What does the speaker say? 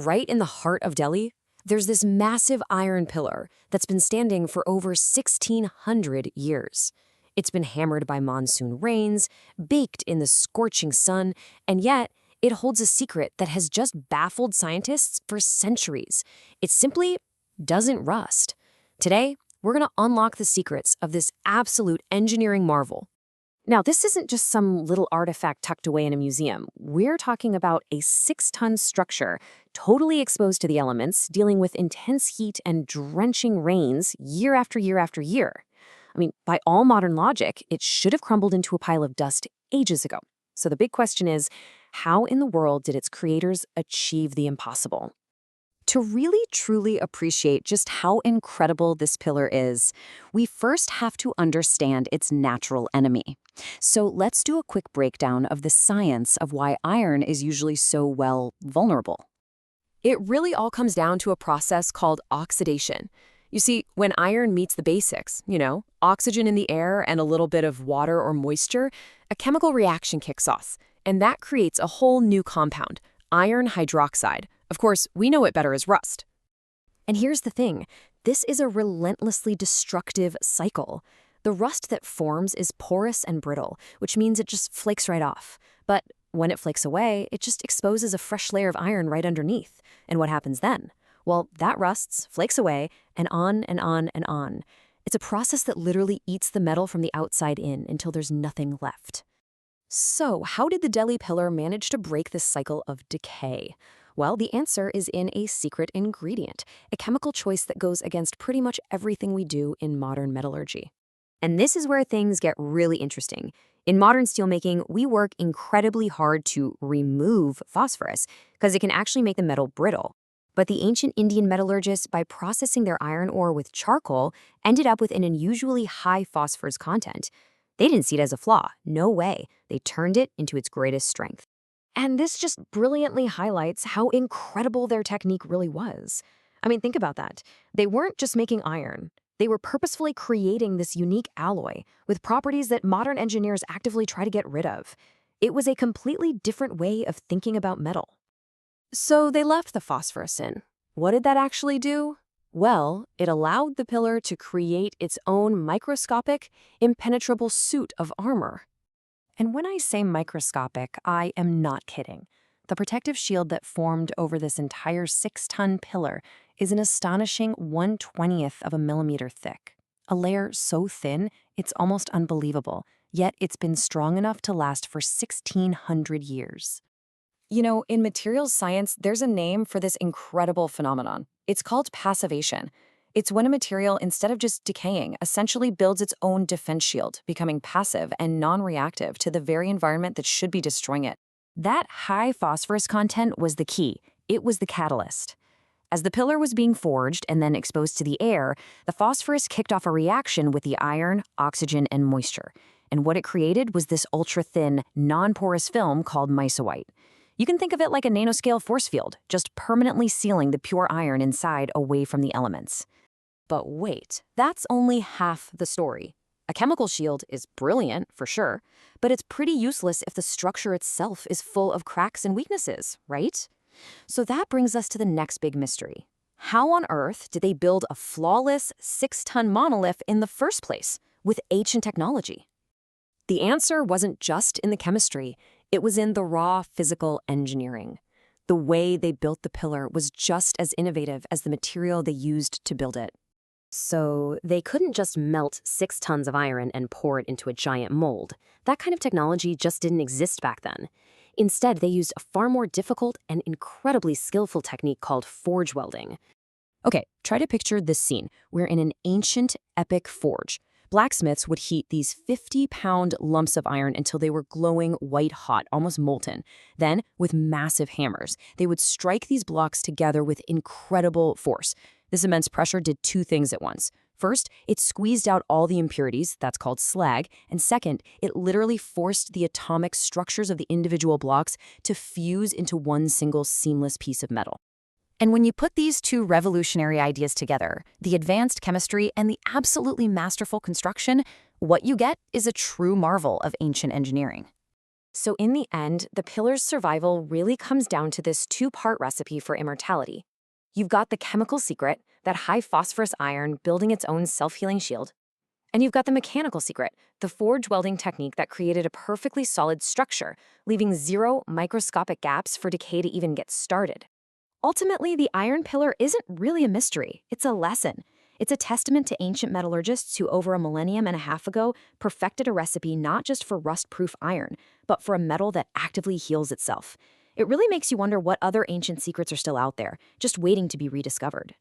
right in the heart of Delhi, there's this massive iron pillar that's been standing for over 1,600 years. It's been hammered by monsoon rains, baked in the scorching sun, and yet it holds a secret that has just baffled scientists for centuries. It simply doesn't rust. Today, we're going to unlock the secrets of this absolute engineering marvel. Now, this isn't just some little artifact tucked away in a museum. We're talking about a 6-ton structure, totally exposed to the elements, dealing with intense heat and drenching rains year after year after year. I mean, by all modern logic, it should have crumbled into a pile of dust ages ago. So the big question is, how in the world did its creators achieve the impossible? To really truly appreciate just how incredible this pillar is, we first have to understand its natural enemy. So let's do a quick breakdown of the science of why iron is usually so, well, vulnerable. It really all comes down to a process called oxidation. You see, when iron meets the basics, oxygen in the air and a little bit of water or moisture, a chemical reaction kicks off, and that creates a whole new compound, iron hydroxide. Of course, we know it better as rust. And here's the thing, this is a relentlessly destructive cycle. The rust that forms is porous and brittle, which means it just flakes right off. But when it flakes away, it just exposes a fresh layer of iron right underneath. And what happens then? Well, that rusts, flakes away, and on and on and on. It's a process that literally eats the metal from the outside in until there's nothing left. So, how did the Delhi pillar manage to break this cycle of decay? Well, the answer is in a secret ingredient, a chemical choice that goes against pretty much everything we do in modern metallurgy. And this is where things get really interesting. In modern steelmaking, we work incredibly hard to remove phosphorus because it can actually make the metal brittle. But the ancient Indian metallurgists, by processing their iron ore with charcoal, ended up with an unusually high phosphorus content. They didn't see it as a flaw. No way. They turned it into its greatest strength. And this just brilliantly highlights how incredible their technique really was. I mean, think about that. They weren't just making iron. They were purposefully creating this unique alloy with properties that modern engineers actively try to get rid of. It was a completely different way of thinking about metal. So they left the phosphorus in. What did that actually do? Well, it allowed the pillar to create its own microscopic, impenetrable suit of armor. And when I say microscopic, I am not kidding. The protective shield that formed over this entire 6-ton pillar is an astonishing 1/20th of a millimeter thick. A layer so thin, it's almost unbelievable, yet it's been strong enough to last for 1,600 years. In materials science, there's a name for this incredible phenomenon. It's called passivation. It's when a material, instead of just decaying, essentially builds its own defense shield, becoming passive and non-reactive to the very environment that should be destroying it. That high phosphorus content was the key. It was the catalyst. As the pillar was being forged and then exposed to the air, the phosphorus kicked off a reaction with the iron, oxygen, and moisture. And what it created was this ultra-thin, non-porous film called Misawite. You can think of it like a nanoscale force field, just permanently sealing the pure iron inside away from the elements. But wait, that's only half the story. A chemical shield is brilliant, for sure, but it's pretty useless if the structure itself is full of cracks and weaknesses, right? So that brings us to the next big mystery. How on earth did they build a flawless 6-ton monolith in the first place with ancient technology? The answer wasn't just in the chemistry, it was in the raw physical engineering. The way they built the pillar was just as innovative as the material they used to build it. So they couldn't just melt 6 tons of iron and pour it into a giant mold. That kind of technology just didn't exist back then. Instead, they used a far more difficult and incredibly skillful technique called forge welding. Okay, try to picture this scene. We're in an ancient, epic forge. Blacksmiths would heat these 50-pound lumps of iron until they were glowing white-hot, almost molten. Then, with massive hammers, they would strike these blocks together with incredible force. This immense pressure did 2 things at once. First, it squeezed out all the impurities, that's called slag, and second, it literally forced the atomic structures of the individual blocks to fuse into one single seamless piece of metal. And when you put these 2 revolutionary ideas together, the advanced chemistry and the absolutely masterful construction, what you get is a true marvel of ancient engineering. So in the end, the pillar's survival really comes down to this two-part recipe for immortality. You've got the chemical secret, that high phosphorus iron building its own self-healing shield. And you've got the mechanical secret, the forge welding technique that created a perfectly solid structure, leaving zero microscopic gaps for decay to even get started. Ultimately, the iron pillar isn't really a mystery, it's a lesson. It's a testament to ancient metallurgists who over a millennium and a half ago perfected a recipe not just for rust-proof iron, but for a metal that actively heals itself. It really makes you wonder what other ancient secrets are still out there, just waiting to be rediscovered.